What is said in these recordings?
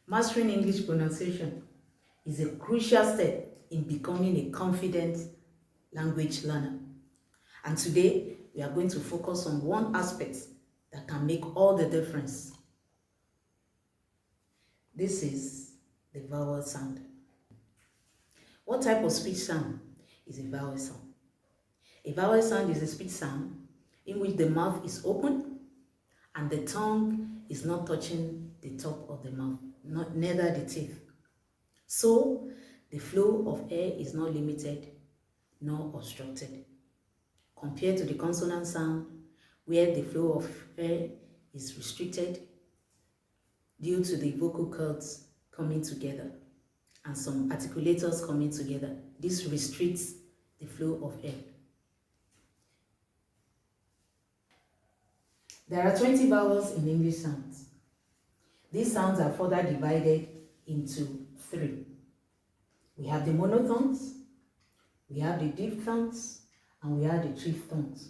Mastering English pronunciation is a crucial step in becoming a confident language learner. And today, we are going to focus on one aspect that can make all the difference. This is the vowel sound. What type of speech sound is a vowel sound? A vowel sound is a speech sound in which the mouth is open and the tongue is not touching the top of the mouth, neither the teeth. So, the flow of air is not limited nor obstructed, compared to the consonant sound where the flow of air is restricted due to the vocal cords coming together and some articulators coming together. This restricts the flow of air. There are 20 vowels in English sounds. These sounds are further divided into 3. We have the monophthongs, we have the diphthongs, and we have the triphthongs.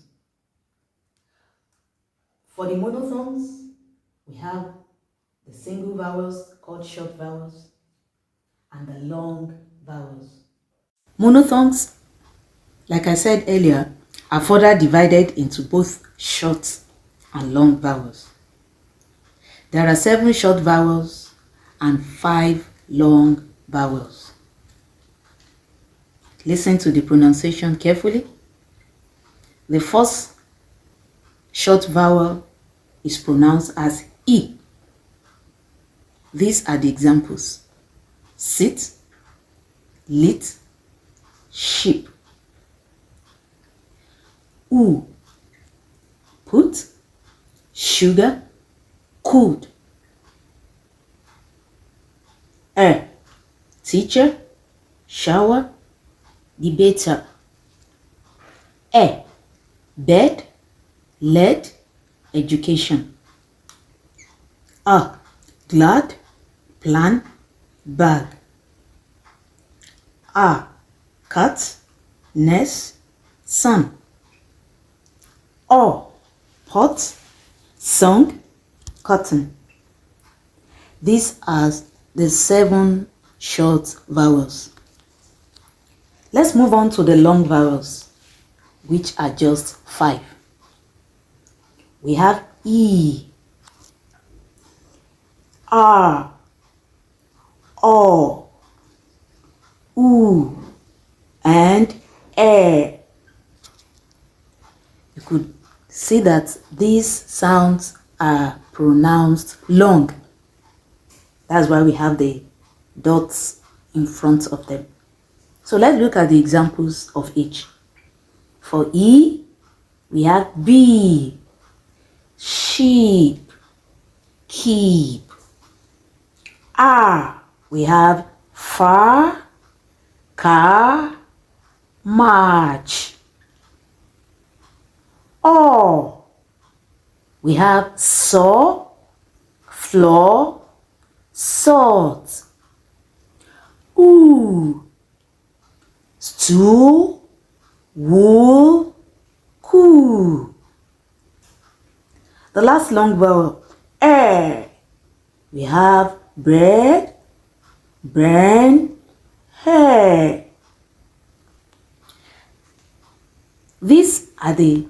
For the monophthongs, we have the single vowels called short vowels and the long vowels. Monophthongs, like I said earlier, are further divided into both short and long vowels. There are 7 short vowels and 5 long vowels. Listen to the pronunciation carefully. The first short vowel is pronounced as E. These are the examples: sit, lit, sheep. U, put, sugar, could. Teacher, shower, debater. Bed, led, education. Glad, plan, bag. Cat, nest, sun. Pot, song, cotton. These are the 7 short vowels. Let's move on to the long vowels, which are just 5. We have E, R, O, U, and E. You could see that these sounds are pronounced long. That's why we have the dots in front of them. So let's look at the examples of each. For E, we have bee, sheep, keep. R, we have far, car, march. O, we have saw, floor, salt. U, stool, wool, cool. The last long vowel, we have bread, burn, hair. These are the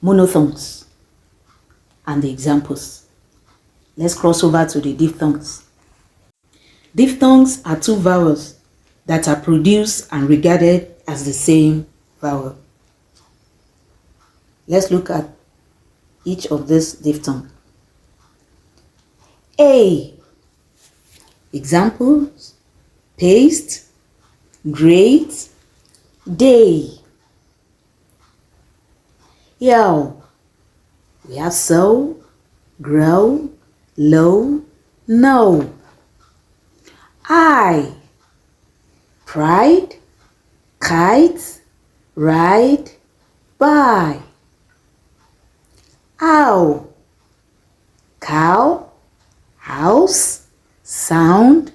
monophthongs and the examples. Let's cross over to the diphthongs. Diphthongs are 2 vowels that are produced and regarded as the same vowel. Let's look at each of these diphthongs. A. Examples: paste, great, day. Yo, we have so, grow, low, no. I, pride, kite, ride, buy. Ow, cow, house, sound,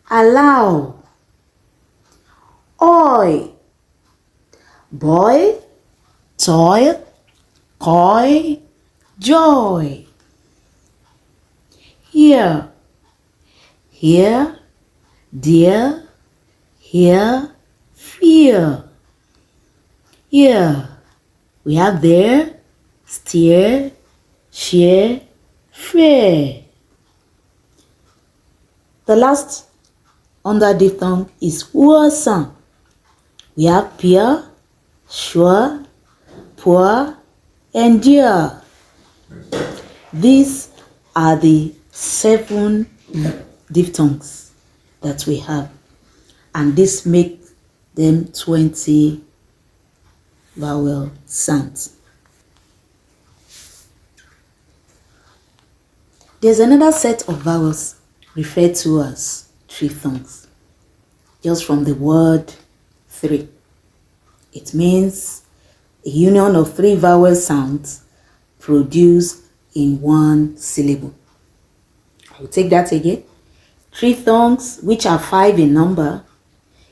allow. Oi, boy, toy, coy, joy. Here, here, there, here, fear. Here, we have there, steer, share, fair. The last under diphthong is sound. We have peer, sure, poor, and dear. These are the 7 diphthongs that we have, and this makes them 20 vowel sounds. There's another set of vowels referred to as triphthongs, just from the word 3. It means a union of 3 vowel sounds produced in one syllable. I will take that again. Triphthongs, which are 5 in number,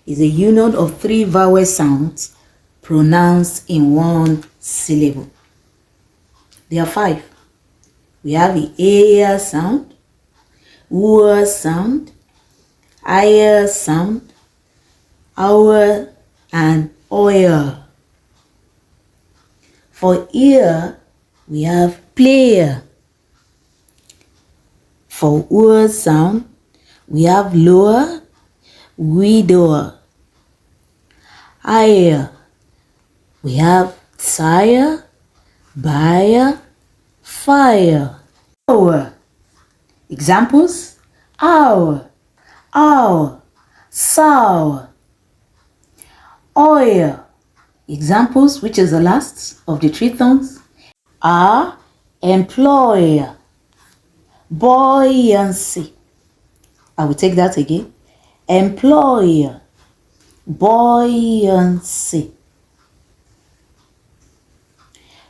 is a union of 3 vowel sounds pronounced in one syllable. There are 5. We have the A sound, U sound, I sound, OW, and OR. For ear, we have player. For U sound, we have lower, widower. I, we have tire, buyer, fire. Our. Examples: our, sour. Oil. Examples, which is the last of the triphthongs, are employer, buoyancy. I will take that again. Employer, buoyancy.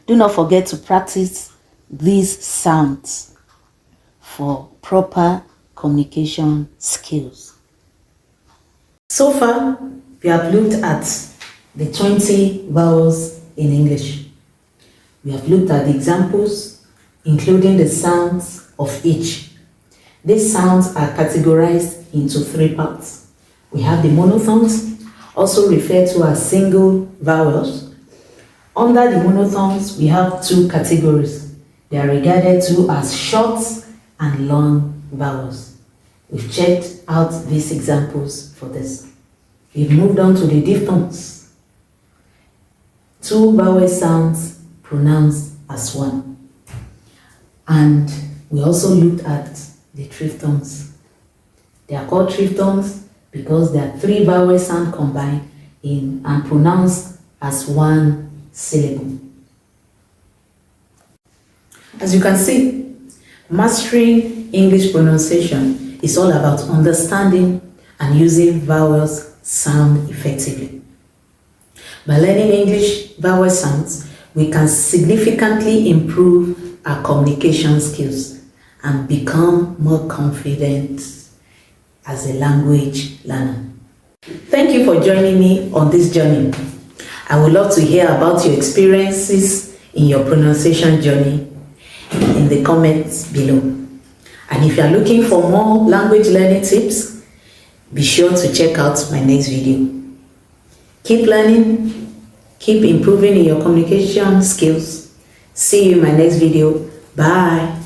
Do not forget to practice these sounds for proper communication skills. So far, we have looked at the 20 vowels in English. We have looked at the examples, including the sounds of each. These sounds are categorized into 3 parts. We have the monophthongs, also referred to as single vowels. Under the monophthongs, we have 2 categories. They are regarded to as short and long vowels. We've checked out these examples for this. We've moved on to the diphthongs. 2 vowel sounds pronounced as one. And we also looked at the triphthongs. They are called triphthongs because there are 3 vowel sounds combined in and pronounced as one syllable. As you can see, mastering English pronunciation is all about understanding and using vowels sound effectively. By learning English vowel sounds, we can significantly improve our communication skills and become more confident as a language learner. Thank you for joining me on this journey. I would love to hear about your experiences in your pronunciation journey in the comments below. And if you are looking for more language learning tips, be sure to check out my next video. Keep learning, keep improving in your communication skills. See you in my next video. Bye.